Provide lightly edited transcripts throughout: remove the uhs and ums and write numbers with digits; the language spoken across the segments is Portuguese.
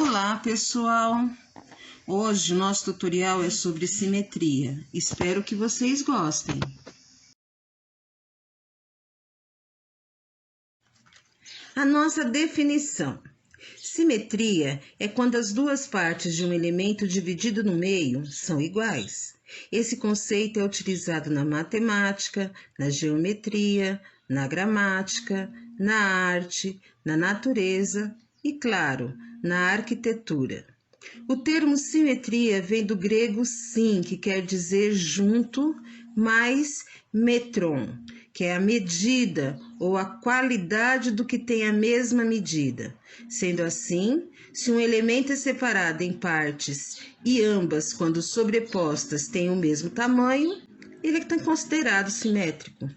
Olá, pessoal! Hoje o nosso tutorial é sobre simetria. Espero que vocês gostem. A nossa definição. Simetria é quando as duas partes de um elemento dividido no meio são iguais. Esse conceito é utilizado na matemática, na geometria, na gramática, na arte, na natureza e, claro, na arquitetura. O termo simetria vem do grego sim, que quer dizer junto, mais metron, que é a medida ou a qualidade do que tem a mesma medida. Sendo assim, se um elemento é separado em partes e ambas, quando sobrepostas, têm o mesmo tamanho, ele é considerado simétrico.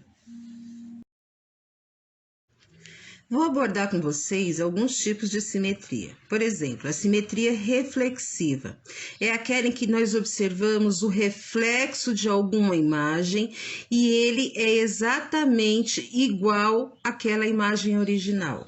Vou abordar com vocês alguns tipos de simetria. Por exemplo, a simetria reflexiva é aquela em que nós observamos o reflexo de alguma imagem e ele é exatamente igual àquela imagem original.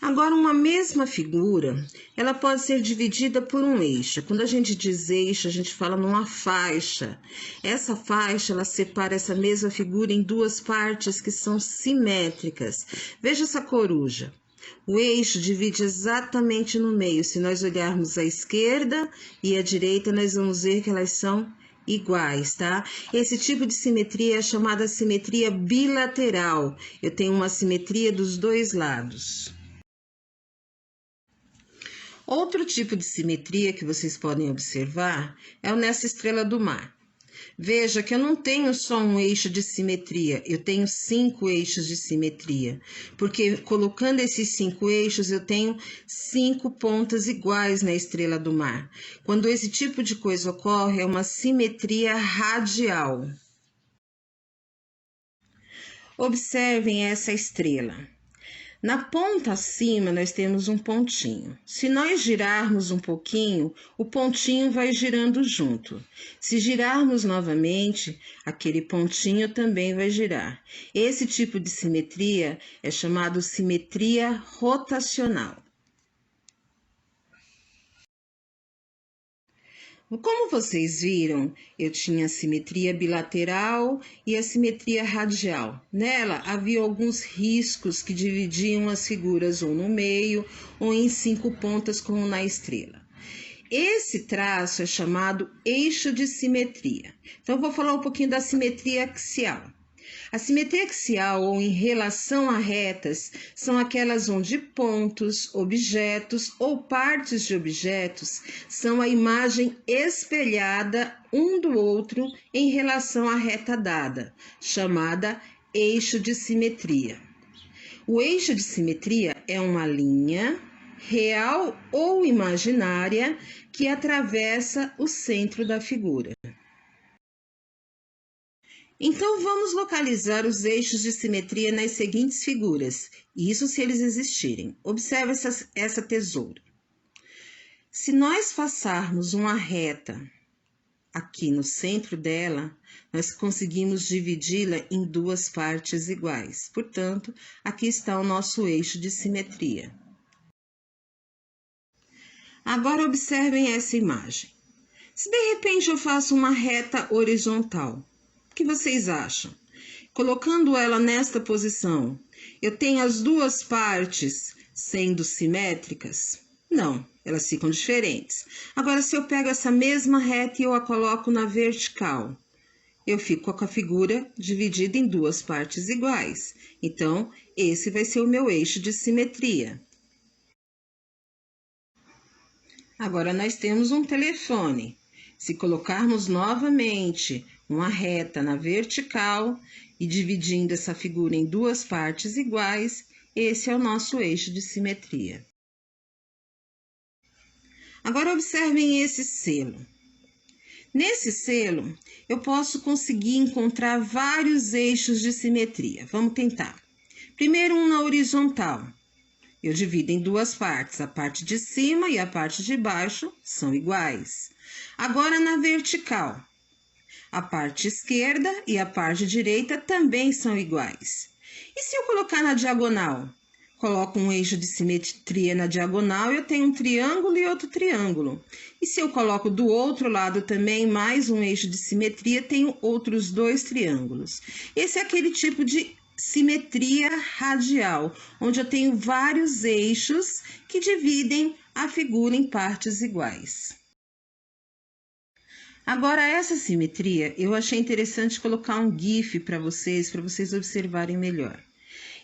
Agora, uma mesma figura, ela pode ser dividida por um eixo. Quando a gente diz eixo, a gente fala numa faixa. Essa faixa, ela separa essa mesma figura em duas partes que são simétricas. Veja essa coruja. O eixo divide exatamente no meio. Se nós olharmos à esquerda e à direita, nós vamos ver que elas são iguais, tá? Esse tipo de simetria é chamada simetria bilateral. Eu tenho uma simetria dos dois lados. Outro tipo de simetria que vocês podem observar é o nessa estrela do mar. Veja que eu não tenho só um eixo de simetria, eu tenho 5 eixos de simetria, porque colocando esses 5 eixos eu tenho 5 pontas iguais na estrela do mar. Quando esse tipo de coisa ocorre, é uma simetria radial. Observem essa estrela. Na ponta acima, nós temos um pontinho. Se nós girarmos um pouquinho, o pontinho vai girando junto. Se girarmos novamente, aquele pontinho também vai girar. Esse tipo de simetria é chamado simetria rotacional. Como vocês viram, eu tinha a simetria bilateral e a simetria radial. Nela, havia alguns riscos que dividiam as figuras ou no meio ou em 5 pontas, como na estrela. Esse traço é chamado eixo de simetria. Então, eu vou falar um pouquinho da simetria axial. A simetria axial ou em relação a retas são aquelas onde pontos, objetos ou partes de objetos são a imagem espelhada um do outro em relação à reta dada, chamada eixo de simetria. O eixo de simetria é uma linha real ou imaginária que atravessa o centro da figura. Então, vamos localizar os eixos de simetria nas seguintes figuras, isso se eles existirem. Observe essa tesoura. Se nós passarmos uma reta aqui no centro dela, nós conseguimos dividi-la em duas partes iguais. Portanto, aqui está o nosso eixo de simetria. Agora, observem essa imagem. Se de repente eu faço uma reta horizontal, o que vocês acham? Colocando ela nesta posição, eu tenho as duas partes sendo simétricas? Não, elas ficam diferentes. Agora, se eu pego essa mesma reta e eu a coloco na vertical, eu fico com a figura dividida em duas partes iguais. Então, esse vai ser o meu eixo de simetria. Agora, nós temos um telefone. Se colocarmos novamente uma reta na vertical e dividindo essa figura em duas partes iguais, esse é o nosso eixo de simetria. Agora, observem esse selo. Nesse selo, eu posso conseguir encontrar vários eixos de simetria. Vamos tentar. Primeiro, um na horizontal. Eu divido em duas partes, a parte de cima e a parte de baixo são iguais. Agora, na vertical, a parte esquerda e a parte direita também são iguais. E se eu colocar na diagonal? coloco um eixo de simetria na diagonal, eu tenho um triângulo e outro triângulo. E se eu coloco do outro lado também mais um eixo de simetria, tenho outros dois triângulos. Esse é aquele tipo de simetria radial, onde eu tenho vários eixos que dividem a figura em partes iguais. Agora, essa simetria, eu achei interessante colocar um GIF para vocês observarem melhor.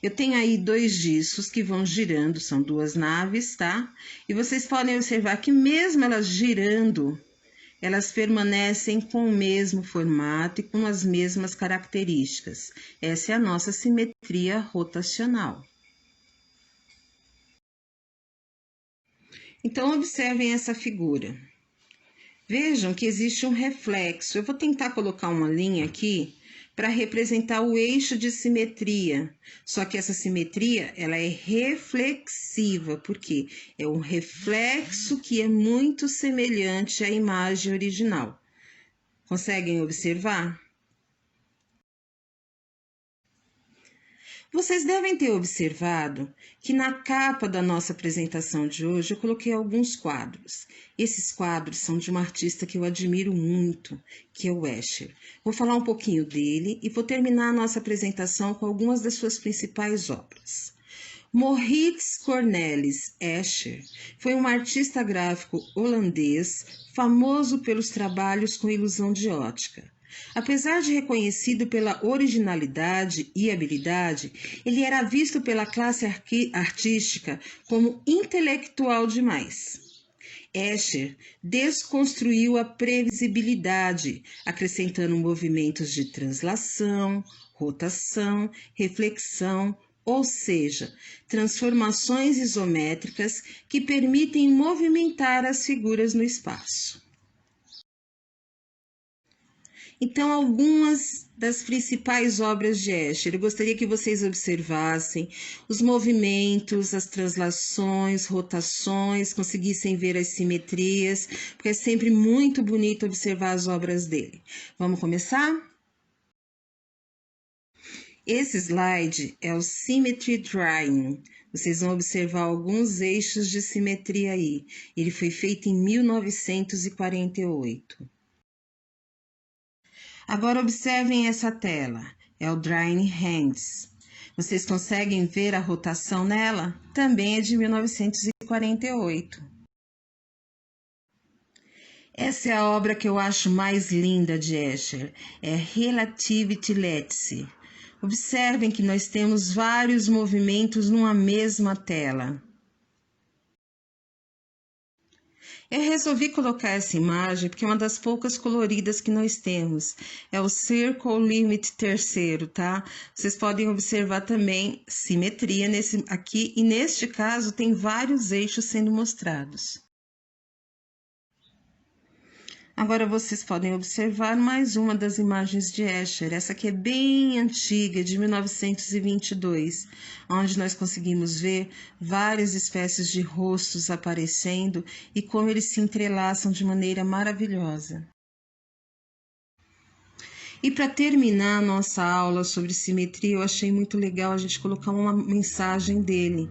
Eu tenho aí dois discos que vão girando, são duas naves, tá? E vocês podem observar que mesmo elas girando, elas permanecem com o mesmo formato e com as mesmas características. Essa é a nossa simetria rotacional. Então, observem essa figura. Vejam que existe um reflexo. Eu vou tentar colocar uma linha aqui para representar o eixo de simetria. Só que essa simetria, ela é reflexiva, porque é um reflexo que é muito semelhante à imagem original. Conseguem observar? Vocês devem ter observado que na capa da nossa apresentação de hoje eu coloquei alguns quadros. Esses quadros são de uma artista que eu admiro muito, que é o Escher. Vou falar um pouquinho dele e vou terminar a nossa apresentação com algumas das suas principais obras. Maurits Cornelis Escher foi um artista gráfico holandês famoso pelos trabalhos com ilusão de ótica. Apesar de reconhecido pela originalidade e habilidade, ele era visto pela classe artística como intelectual demais. Escher desconstruiu a previsibilidade, acrescentando movimentos de translação, rotação, reflexão, ou seja, transformações isométricas que permitem movimentar as figuras no espaço. Então, algumas das principais obras de Escher, eu gostaria que vocês observassem os movimentos, as translações, rotações, conseguissem ver as simetrias, porque é sempre muito bonito observar as obras dele. Vamos começar? Esse slide é o Symmetry Drawing. Vocês vão observar alguns eixos de simetria aí. Ele foi feito em 1948. Agora observem essa tela, é o Drawing Hands. Vocês conseguem ver a rotação nela? Também é de 1948. Essa é a obra que eu acho mais linda de Escher, é Relativity Lattice. Observem que nós temos vários movimentos numa mesma tela. Eu resolvi colocar essa imagem porque é uma das poucas coloridas que nós temos. É o Circle Limit terceiro, tá? Vocês podem observar também simetria nesse aqui, e neste caso tem vários eixos sendo mostrados. Agora vocês podem observar mais uma das imagens de Escher, essa aqui é bem antiga, de 1922, onde nós conseguimos ver várias espécies de rostos aparecendo e como eles se entrelaçam de maneira maravilhosa. E para terminar a nossa aula sobre simetria, eu achei muito legal a gente colocar uma mensagem dele.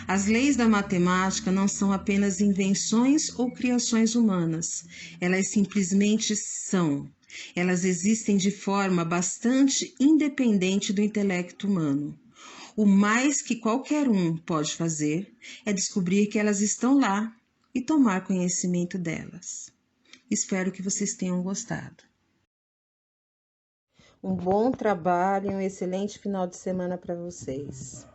As leis da matemática não são apenas invenções ou criações humanas, elas simplesmente são. Elas existem de forma bastante independente do intelecto humano. O mais que qualquer um pode fazer é descobrir que elas estão lá e tomar conhecimento delas. Espero que vocês tenham gostado. Um bom trabalho e um excelente final de semana para vocês.